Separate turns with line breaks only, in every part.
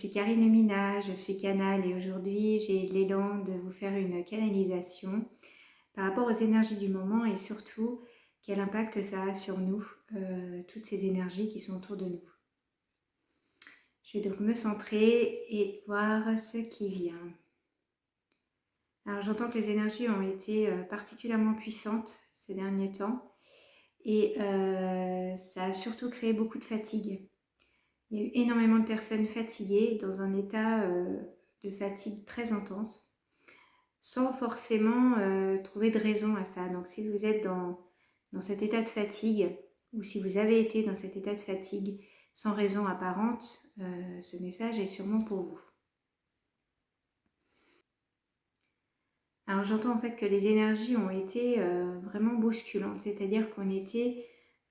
suis Karine Lumina, je suis canal et aujourd'hui j'ai l'élan de vous faire une canalisation par rapport aux énergies du moment et surtout quel impact ça a sur nous, toutes ces énergies qui sont autour de nous. Je vais donc me centrer et voir ce qui vient. Alors j'entends que les énergies ont été particulièrement puissantes ces derniers temps et ça a surtout créé beaucoup de fatigue. Il y a eu énormément de personnes fatiguées dans un état de fatigue très intense sans forcément trouver de raison à ça. Donc si vous êtes dans cet état de fatigue ou si vous avez été dans cet état de fatigue sans raison apparente, ce message est sûrement pour vous. Alors j'entends en fait que les énergies ont été vraiment bousculantes, c'est-à-dire qu'on était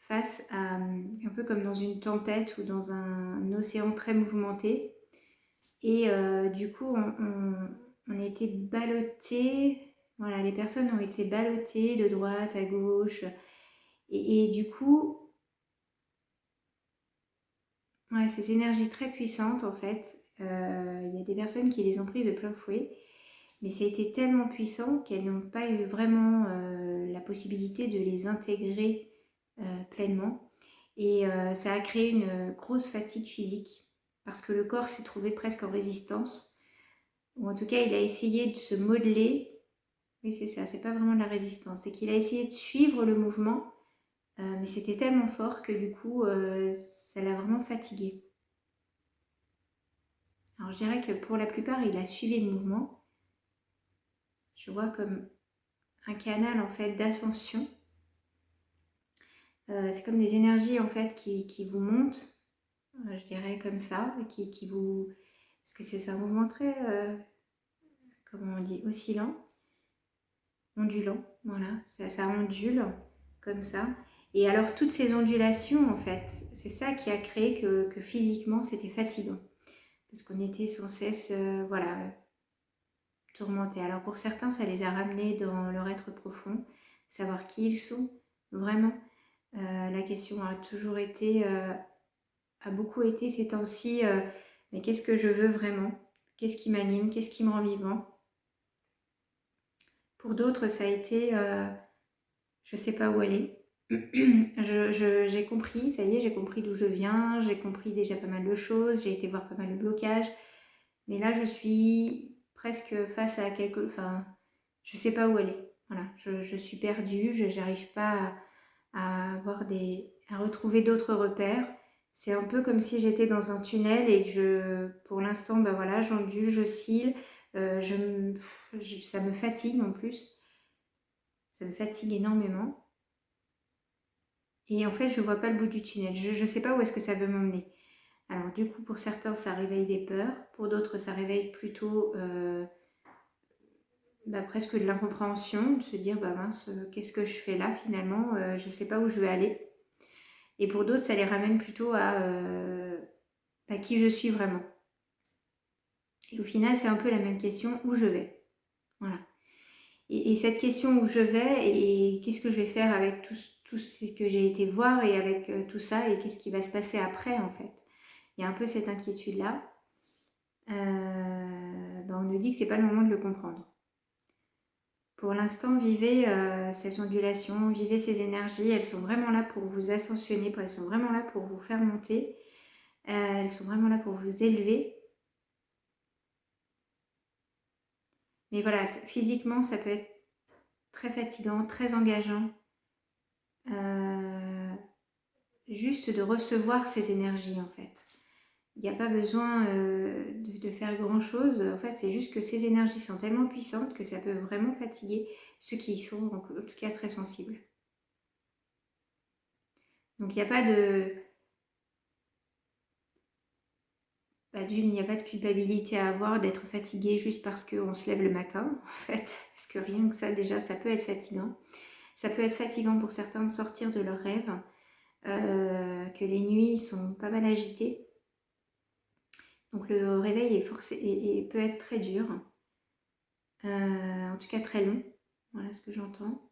face à un peu comme dans une tempête ou dans un océan très mouvementé et du coup on était ballottés, voilà, les personnes ont été ballottées de droite à gauche et du coup, ouais, ces énergies très puissantes en fait, il y a des personnes qui les ont prises de plein fouet. Mais ça a été tellement puissant qu'elles n'ont pas eu vraiment la possibilité de les intégrer pleinement. Et ça a créé une grosse fatigue physique parce que le corps s'est trouvé presque en résistance. Ou en tout cas, il a essayé de se modeler. Oui, c'est ça, c'est pas vraiment de la résistance. C'est qu'il a essayé de suivre le mouvement, mais c'était tellement fort que du coup, ça l'a vraiment fatigué. Alors je dirais que pour la plupart, il a suivi le mouvement. Je vois comme un canal en fait d'ascension. C'est comme des énergies en fait qui vous montent, je dirais comme ça, qui vous... Parce que c'est un mouvement très, comment on dit, oscillant, ondulant, voilà, ça ondule comme ça. Et alors toutes ces ondulations en fait, c'est ça qui a créé que physiquement c'était fatigant. Parce qu'on était sans cesse, voilà, tourmentés. Alors pour certains, ça les a ramenés dans leur être profond, savoir qui ils sont vraiment. La question a toujours été, a beaucoup été ces temps-ci, mais qu'est-ce que je veux vraiment? Qu'est-ce qui m'anime? Qu'est-ce qui me rend vivant? Pour d'autres, ça a été, je ne sais pas où aller. J'ai compris, ça y est, j'ai compris d'où je viens, j'ai compris déjà pas mal de choses, j'ai été voir pas mal de blocages, mais là je suis presque face à quelque... Enfin, je ne sais pas où aller. Voilà, je suis perdue, je n'arrive pas à à retrouver d'autres repères. C'est un peu comme si j'étais dans un tunnel et que pour l'instant, ben voilà, j'ondule, j'oscille, ça me fatigue en plus. Ça me fatigue énormément. Et en fait, je ne vois pas le bout du tunnel. Je ne sais pas où est-ce que ça veut m'emmener. Alors du coup, pour certains, ça réveille des peurs. Pour d'autres, ça réveille plutôt presque de l'incompréhension, de se dire, bah mince, qu'est-ce que je fais là finalement? Je ne sais pas où je vais aller. Et pour d'autres, ça les ramène plutôt à qui je suis vraiment. Et au final, c'est un peu la même question, où je vais. Voilà. Et cette question où je vais et qu'est-ce que je vais faire avec tout ce que j'ai été voir et avec tout ça et qu'est-ce qui va se passer après en fait. Il y a un peu cette inquiétude-là. On nous dit que c'est pas le moment de le comprendre. Pour l'instant, vivez cette ondulation, vivez ces énergies, elles sont vraiment là pour vous ascensionner, elles sont vraiment là pour vous faire monter, elles sont vraiment là pour vous élever. Mais voilà, physiquement, ça peut être très fatigant, très engageant. Juste de recevoir ces énergies en fait. Il n'y a pas besoin de faire grand chose. En fait, c'est juste que ces énergies sont tellement puissantes que ça peut vraiment fatiguer ceux qui y sont en tout cas très sensibles. Donc il n'y a pas de... d'une, il n'y a pas de culpabilité à avoir d'être fatigué juste parce qu'on se lève le matin, en fait. Parce que rien que ça, déjà, ça peut être fatigant. Ça peut être fatigant pour certains de sortir de leurs rêves, que les nuits sont pas mal agitées. Donc le réveil est forcé et peut être très dur, en tout cas très long, voilà ce que j'entends.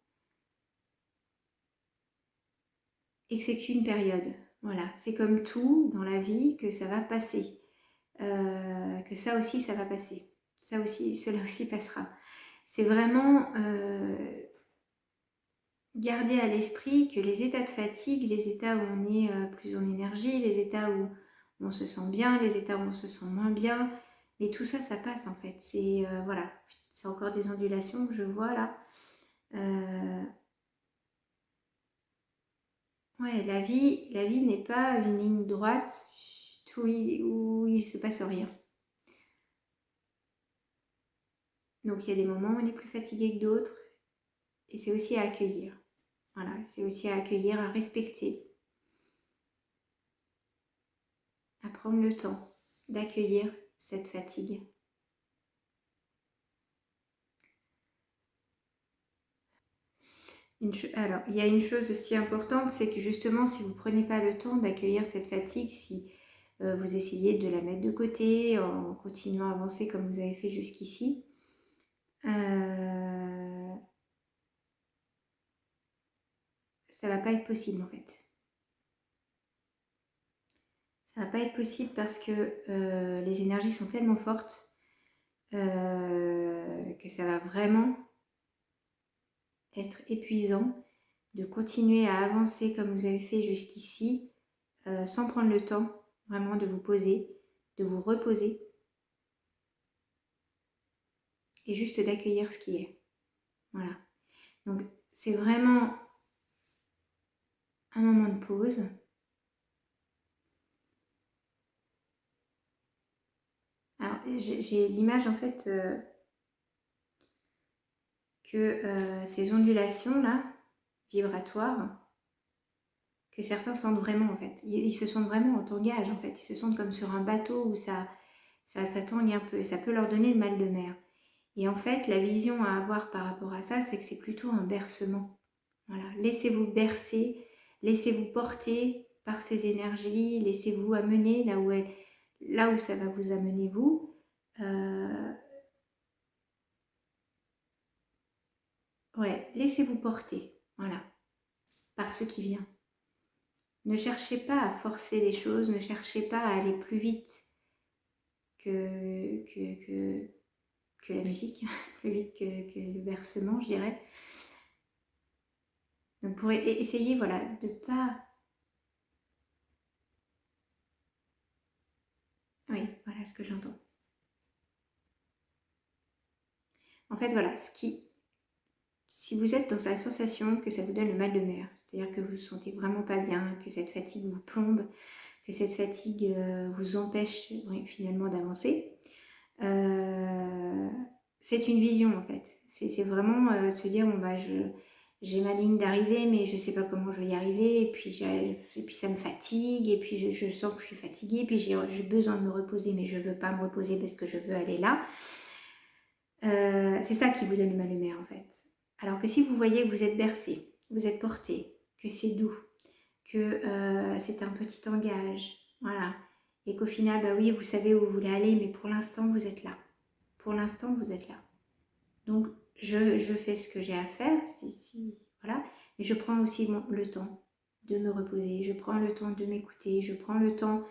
Et que c'est qu'une période, voilà, c'est comme tout dans la vie que ça va passer. que ça aussi, ça va passer. Ça aussi, cela aussi passera. C'est vraiment garder à l'esprit que les états de fatigue, les états où on est plus en énergie, les états où on se sent bien, les états où on se sent moins bien, mais tout ça, ça passe en fait. C'est voilà, c'est encore des ondulations que je vois là. Ouais, la vie n'est pas une ligne droite où il se passe rien. Donc il y a des moments où on est plus fatigué que d'autres, et c'est aussi à accueillir. Voilà, c'est aussi à accueillir, à respecter, à prendre le temps d'accueillir cette fatigue. Alors, il y a une chose aussi importante, c'est que justement, si vous ne prenez pas le temps d'accueillir cette fatigue, si vous essayez de la mettre de côté en continuant à avancer comme vous avez fait jusqu'ici, ça va pas être possible en fait. Ça va pas être possible parce que les énergies sont tellement fortes que ça va vraiment être épuisant de continuer à avancer comme vous avez fait jusqu'ici sans prendre le temps vraiment de vous poser, de vous reposer et juste d'accueillir ce qui est. Voilà. Donc c'est vraiment un moment de pause. Alors j'ai l'image en fait que ces ondulations là, vibratoires, que certains sentent vraiment en fait. Ils se sentent vraiment en tangage en fait. Ils se sentent comme sur un bateau où ça tangue un peu. Ça peut leur donner le mal de mer. Et en fait, la vision à avoir par rapport à ça, c'est que c'est plutôt un bercement. Voilà, laissez-vous bercer, laissez-vous porter par ces énergies, laissez-vous amener là où ça va vous amener vous. Ouais, laissez-vous porter, voilà, par ce qui vient. Ne cherchez pas à forcer les choses, ne cherchez pas à aller plus vite que la musique, plus vite que le bercement, je dirais. Donc pour essayer, voilà, de pas... Oui, voilà ce que j'entends. En fait, voilà, si vous êtes dans la sensation que ça vous donne le mal de mer, c'est-à-dire que vous ne vous sentez vraiment pas bien, que cette fatigue vous plombe, que cette fatigue vous empêche finalement d'avancer, c'est une vision en fait. C'est vraiment se dire, bon bah j'ai ma ligne d'arrivée, mais je ne sais pas comment je vais y arriver, et puis ça me fatigue, et puis je sens que je suis fatiguée, puis j'ai besoin de me reposer, mais je ne veux pas me reposer parce que je veux aller là. C'est ça qui vous donne le mal de mer en fait. Alors que si vous voyez que vous êtes bercé, vous êtes porté, que c'est doux, que c'est un petit engage, voilà, et qu'au final, bah oui, vous savez où vous voulez aller, mais pour l'instant, vous êtes là. Pour l'instant, vous êtes là. Donc, je fais ce que j'ai à faire, voilà, mais je prends aussi le temps de me reposer, je prends le temps de m'écouter, je prends le temps,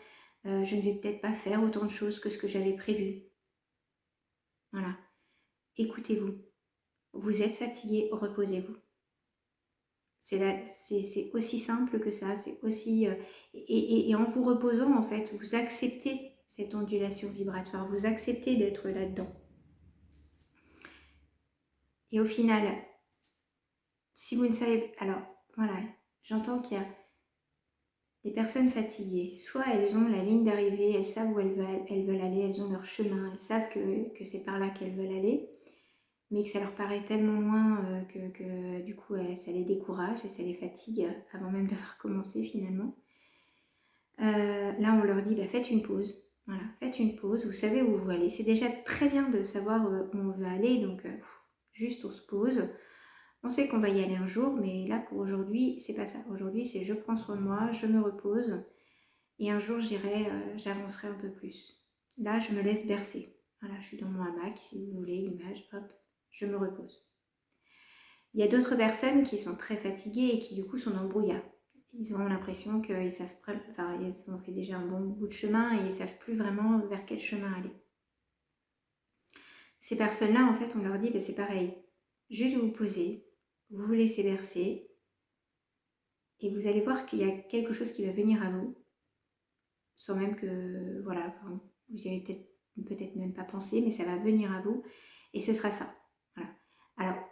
je ne vais peut-être pas faire autant de choses que ce que j'avais prévu. Voilà, écoutez-vous. Vous êtes fatigué, reposez-vous. C'est aussi simple que ça, c'est aussi... et en vous reposant, en fait, vous acceptez cette ondulation vibratoire, vous acceptez d'être là-dedans. Et au final, si vous ne savez... Alors, voilà, j'entends qu'il y a des personnes fatiguées. Soit elles ont la ligne d'arrivée, elles savent où elles veulent aller, elles ont leur chemin, elles savent que c'est par là qu'elles veulent aller, mais que ça leur paraît tellement loin que du coup ça les décourage et ça les fatigue avant même d'avoir commencé finalement. Là on leur dit bah, faites une pause, voilà, faites une pause, vous savez où vous allez, c'est déjà très bien de savoir où on veut aller, donc juste on se pose, on sait qu'on va y aller un jour, mais là pour aujourd'hui c'est pas ça, aujourd'hui c'est je prends soin de moi, je me repose et un jour j'avancerai un peu plus. Là je me laisse bercer, voilà, je suis dans mon hamac si vous voulez l'image, hop, je me repose. Il y a d'autres personnes qui sont très fatiguées et qui du coup sont dans le brouillard. ils auront l'impression qu'ils savent, enfin, ils ont fait déjà un bon bout de chemin et ils ne savent plus vraiment vers quel chemin aller. Ces personnes-là, en fait, on leur dit, c'est pareil, juste vous posez, vous vous laissez bercer et vous allez voir qu'il y a quelque chose qui va venir à vous, sans même que, voilà, enfin, vous y avez peut-être même pas pensé, mais ça va venir à vous et ce sera ça. Voilà. Alors,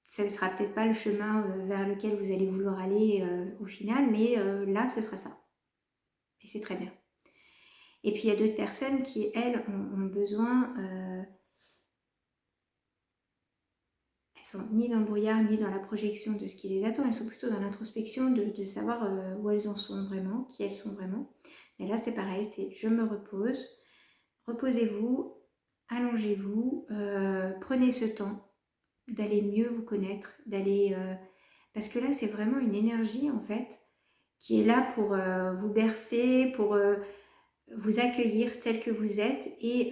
ça ne sera peut-être pas le chemin vers lequel vous allez vouloir aller au final, mais là, ce sera ça. Et c'est très bien. Et puis, il y a d'autres personnes qui, elles, ont besoin... elles sont ni dans le brouillard, ni dans la projection de ce qui les attend. Elles sont plutôt dans l'introspection de savoir où elles en sont vraiment, qui elles sont vraiment. Et là, c'est pareil, c'est je me repose. Reposez-vous, allongez-vous, prenez ce temps d'aller mieux vous connaître, d'aller... parce que là, c'est vraiment une énergie, en fait, qui est là pour vous bercer, pour vous accueillir tel que vous êtes et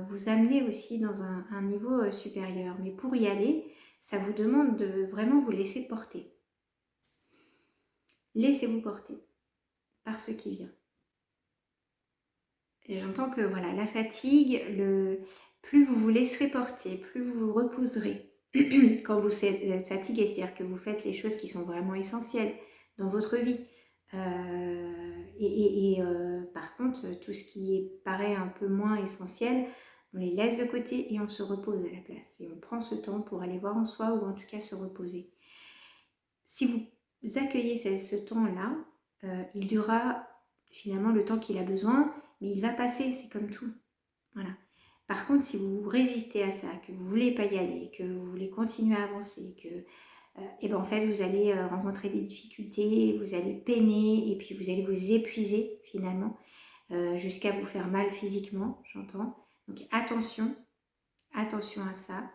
vous amener aussi dans un niveau supérieur. Mais pour y aller, ça vous demande de vraiment vous laisser porter. Laissez-vous porter par ce qui vient. Et j'entends que voilà, la fatigue, plus vous vous laisserez porter, plus vous vous reposerez quand vous êtes fatigué, c'est-à-dire que vous faites les choses qui sont vraiment essentielles dans votre vie. Par contre, tout ce qui paraît un peu moins essentiel, on les laisse de côté et on se repose à la place. Et on prend ce temps pour aller voir en soi ou en tout cas se reposer. Si vous accueillez ce temps-là, il durera finalement le temps qu'il a besoin, mais il va passer, c'est comme tout. Voilà. Par contre, si vous résistez à ça, que vous ne voulez pas y aller, que vous voulez continuer à avancer, que et ben en fait, vous allez rencontrer des difficultés, vous allez peiner et puis vous allez vous épuiser finalement jusqu'à vous faire mal physiquement, j'entends. Donc attention à ça.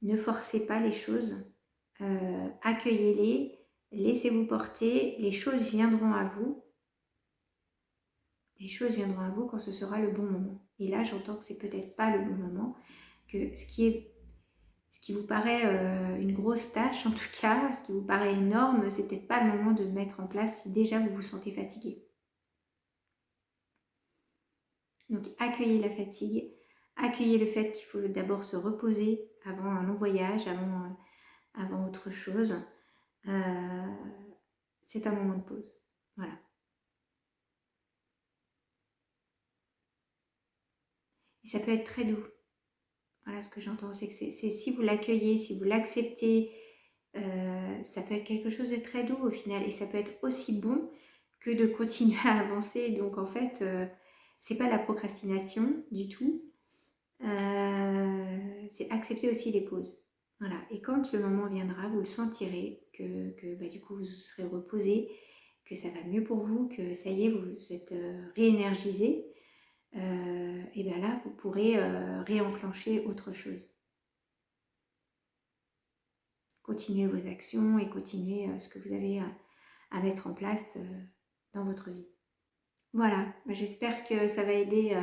Ne forcez pas les choses, accueillez-les, laissez-vous porter, les choses viendront à vous. Les choses viendront à vous quand ce sera le bon moment. Et là, j'entends que c'est peut-être pas le bon moment, que ce qui vous paraît une grosse tâche, en tout cas, ce qui vous paraît énorme, c'est peut-être pas le moment de mettre en place si déjà vous vous sentez fatigué. Donc accueillez la fatigue, accueillez le fait qu'il faut d'abord se reposer avant un long voyage, avant autre chose. C'est un moment de pause. Voilà. Et ça peut être très doux. Voilà ce que j'entends, c'est que c'est si vous l'accueillez, si vous l'acceptez, ça peut être quelque chose de très doux au final. Et ça peut être aussi bon que de continuer à avancer. Donc en fait, c'est pas la procrastination du tout. C'est accepter aussi les pauses. Voilà. Et quand le moment viendra, vous le sentirez que du coup vous serez reposé, que ça va mieux pour vous, que ça y est, vous êtes réénergisé. Et bien là, vous pourrez réenclencher autre chose. Continuez vos actions et continuez ce que vous avez à mettre en place dans votre vie. Voilà, j'espère que ça va aider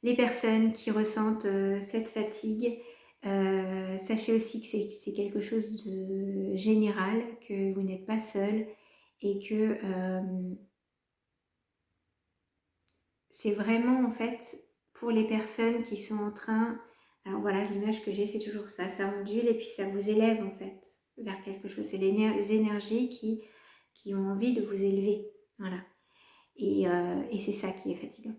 les personnes qui ressentent cette fatigue. Sachez aussi que c'est quelque chose de général, que vous n'êtes pas seul et que c'est vraiment en fait pour les personnes qui sont en train... Alors voilà, l'image que j'ai, c'est toujours ça. Ça ondule et puis ça vous élève en fait vers quelque chose. C'est les énergies qui ont envie de vous élever. Voilà. Et c'est ça qui est fatigant.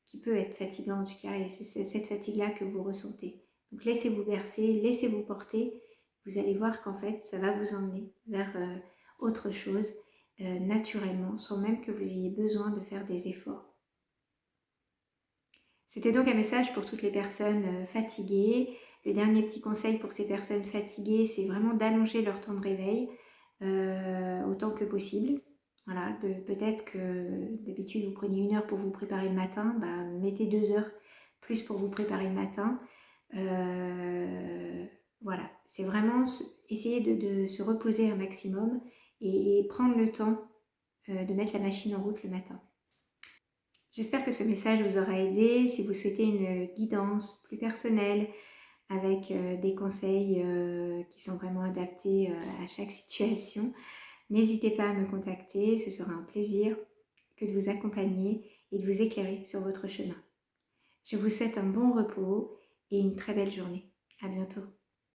Qui peut être fatigant en tout cas. Et c'est cette fatigue-là que vous ressentez. Donc laissez-vous bercer, laissez-vous porter. Vous allez voir qu'en fait, ça va vous emmener vers autre chose naturellement, sans même que vous ayez besoin de faire des efforts. C'était donc un message pour toutes les personnes fatiguées. Le dernier petit conseil pour ces personnes fatiguées, c'est vraiment d'allonger leur temps de réveil autant que possible. Voilà, peut-être que d'habitude vous prenez 1 heure pour vous préparer le matin, mettez 2 heures plus pour vous préparer le matin. Voilà, c'est vraiment essayer de se reposer un maximum et prendre le temps de mettre la machine en route le matin. J'espère que ce message vous aura aidé. Si vous souhaitez une guidance plus personnelle avec des conseils qui sont vraiment adaptés à chaque situation, N'hésitez pas à me contacter, ce sera un plaisir que de vous accompagner et de vous éclairer sur votre chemin. Je vous souhaite un bon repos et une très belle journée. À bientôt.